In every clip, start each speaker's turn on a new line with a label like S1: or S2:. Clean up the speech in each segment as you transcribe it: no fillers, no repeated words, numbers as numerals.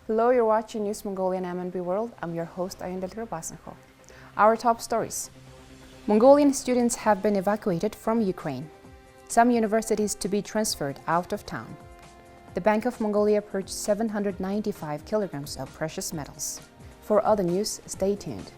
S1: Hello, you're watching News Mongolian MNB World. I'm your host, Ayundel Basenko. Our top stories. Mongolian students have been evacuated from Ukraine. Some universities to be transferred out of town. The Bank of Mongolia purged 795 kilograms of precious metals. For other news, stay tuned.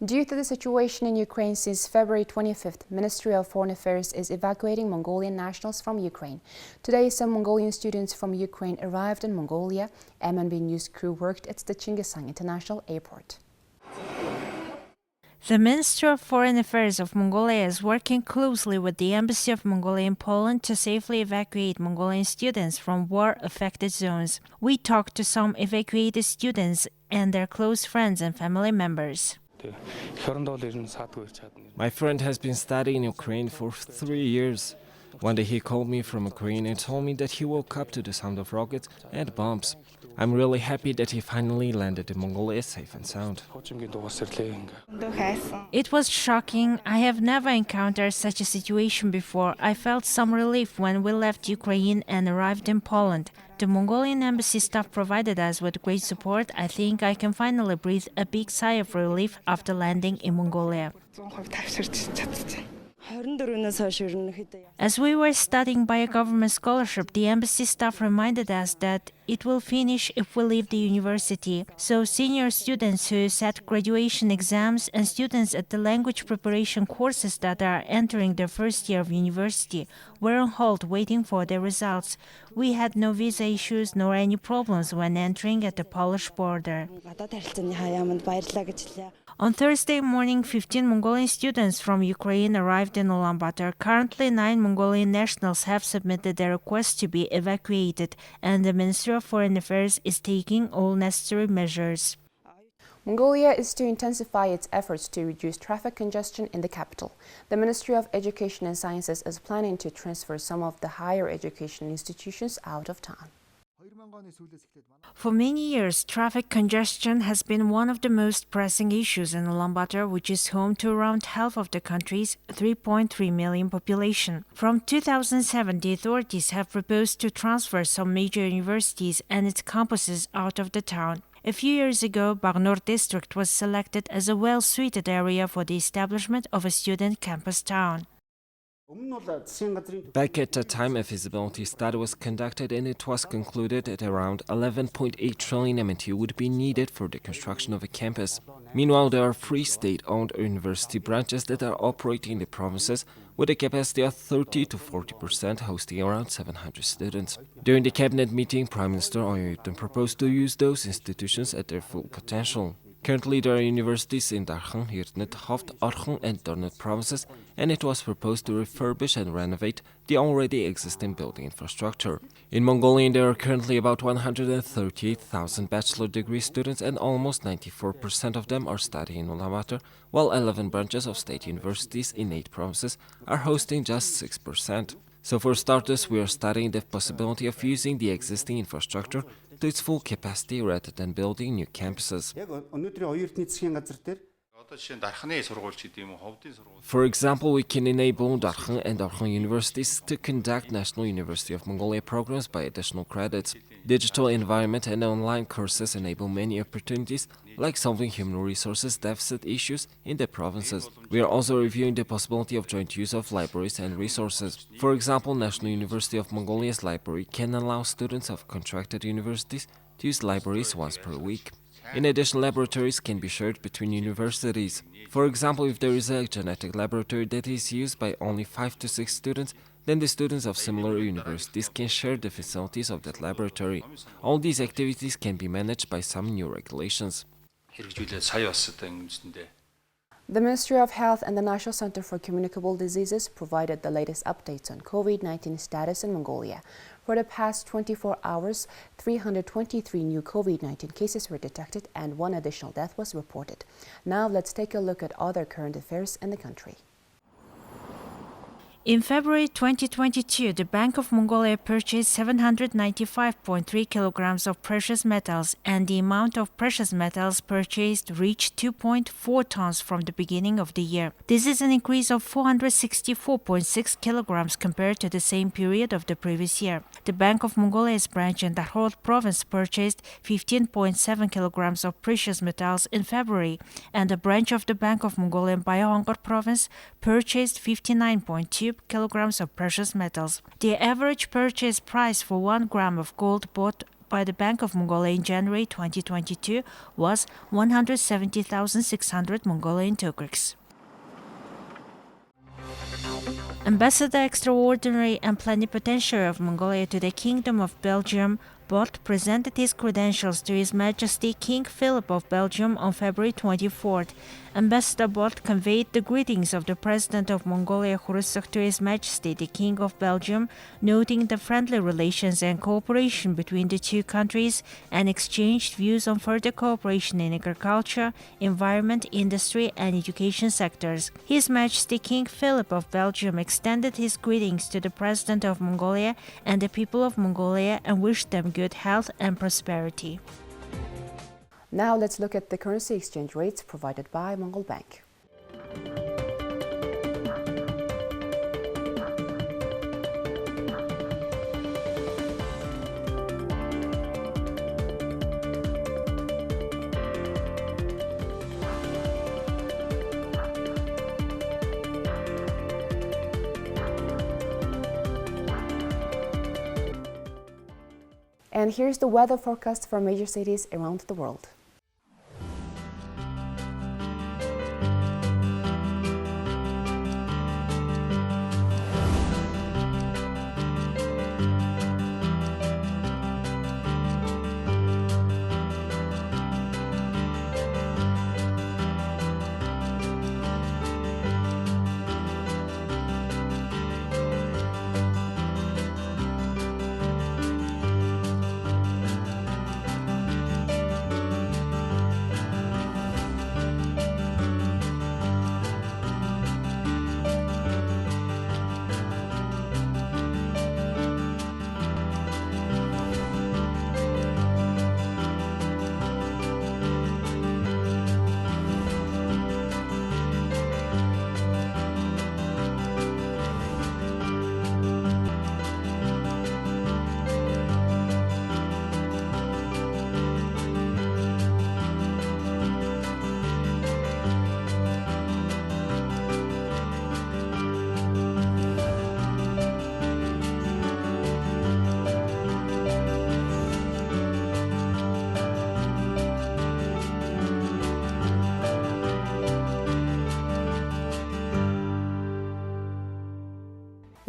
S1: Due to the situation in Ukraine since February 25th, Ministry of Foreign Affairs is evacuating Mongolian nationals from Ukraine. Today, some Mongolian students from Ukraine arrived in Mongolia. MNB News crew worked at the Chingisang International Airport.
S2: The Ministry of Foreign Affairs of Mongolia is working closely with the Embassy of Mongolia in Poland to safely evacuate Mongolian students from war-affected zones. We talked to some evacuated students and their close friends and family members.
S3: My friend has been studying in Ukraine for 3 years. One day he called me from Ukraine and told me that he woke up to the sound of rockets and bombs. I'm really happy that he finally landed in Mongolia safe and sound.
S2: It was shocking. I have never encountered such a situation before. I felt some relief when we left Ukraine and arrived in Poland. The Mongolian embassy staff provided us with great support. I think I can finally breathe a big sigh of relief after landing in Mongolia. As we were studying bio-government scholarship, the embassy staff reminded us that it will finish if we leave the university. So senior students who sat graduation exams and students at the language preparation courses that are entering their first year of university were on hold waiting for their results. We had no visa issues nor any problems when entering at the Polish border. On Thursday morning, 15 Mongolian students from Ukraine arrived in Ulaanbaatar. Currently, 9 Mongolian nationals have submitted their request to be evacuated, and the Ministry of Foreign Affairs is taking all necessary measures.
S1: Mongolia is to intensify its efforts to reduce traffic congestion in the capital. The Ministry of Education and Sciences is planning to transfer some of the higher education institutions out of town.
S2: For many years, traffic congestion has been one of the most pressing issues in Ulaanbaatar, which is home to around half of the country's 3.3 million population. From 2007, the authorities have proposed to transfer some major universities and its campuses out of the town. A few years ago, Barnor district was selected as a well-suited area for the establishment of a student campus town.
S3: Back at that time, a feasibility study was conducted and it was concluded that around 11.8 trillion MNT would be needed for the construction of a campus. Meanwhile, there are 3 state-owned university branches that are operating in the provinces with a capacity of 30 to 40%, hosting around 700 students. During the cabinet meeting, Prime Minister Oyun proposed to use those institutions at their full potential. Currently, there are universities in Darkhan, Hirtnet, Hoft, Orkhon and Dornet provinces, and it was proposed to refurbish and renovate the already existing building infrastructure. In Mongolia, there are currently about 138,000 bachelor degree students, and almost 94% of them are studying in Ulaanbaatar, while 11 branches of state universities in 8 provinces are hosting just 6%. So for starters, we are studying the possibility of using the existing infrastructure to its full capacity rather than building new campuses. For example, we can enable Darkhan and Orkhon universities to conduct National University of Mongolia programs by additional credits. Digital environment and online courses enable many opportunities, like solving human resources deficit issues in the provinces. We are also reviewing the possibility of joint use of libraries and resources. For example, National University of Mongolia's library can allow students of contracted universities to use libraries once per week. In addition, laboratories can be shared between universities. For example, if there is a genetic laboratory that is used by only 5 to 6 students, then the students of similar universities can share the facilities of that laboratory. All these activities can be managed by some new regulations.
S1: The Ministry of Health and the National Center for Communicable Diseases provided the latest updates on COVID-19 status in Mongolia. For the past 24 hours, 323 new COVID-19 cases were detected and 1 additional death was reported. Now let's take a look at other current affairs in the country.
S2: In February 2022, the Bank of Mongolia purchased 795.3 kilograms of precious metals, and the amount of precious metals purchased reached 2.4 tons from the beginning of the year. This is an increase of 464.6 kilograms compared to the same period of the previous year. The Bank of Mongolia's branch in Darhol province purchased 15.7 kilograms of precious metals in February, and a branch of the Bank of Mongolia in Bayangkor province purchased 59.2 kilograms of precious metals. The average purchase price for 1 gram of gold bought by the Bank of Mongolia in January 2022 was 170,600 Mongolian tugrix. Ambassador Extraordinary and Plenipotentiary of Mongolia to the Kingdom of Belgium, Bot, presented his credentials to His Majesty King Philip of Belgium on February 24th. Ambassador Bot conveyed the greetings of the President of Mongolia Khrushchev to His Majesty the King of Belgium, noting the friendly relations and cooperation between the two countries, and exchanged views on further cooperation in agriculture, environment, industry, and education sectors. His Majesty King Philip of Belgium extended his greetings to the President of Mongolia and the people of Mongolia and wished them good health and prosperity.
S1: Now let's look at the currency exchange rates provided by Mongol Bank. And here's the weather forecast for major cities around the world.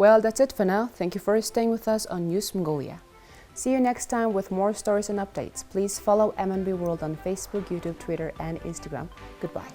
S1: Well, that's it for now. Thank you for staying with us on News Mongolia. See you next time with more stories and updates. Please follow MNB World on Facebook, YouTube, Twitter, and Instagram. Goodbye.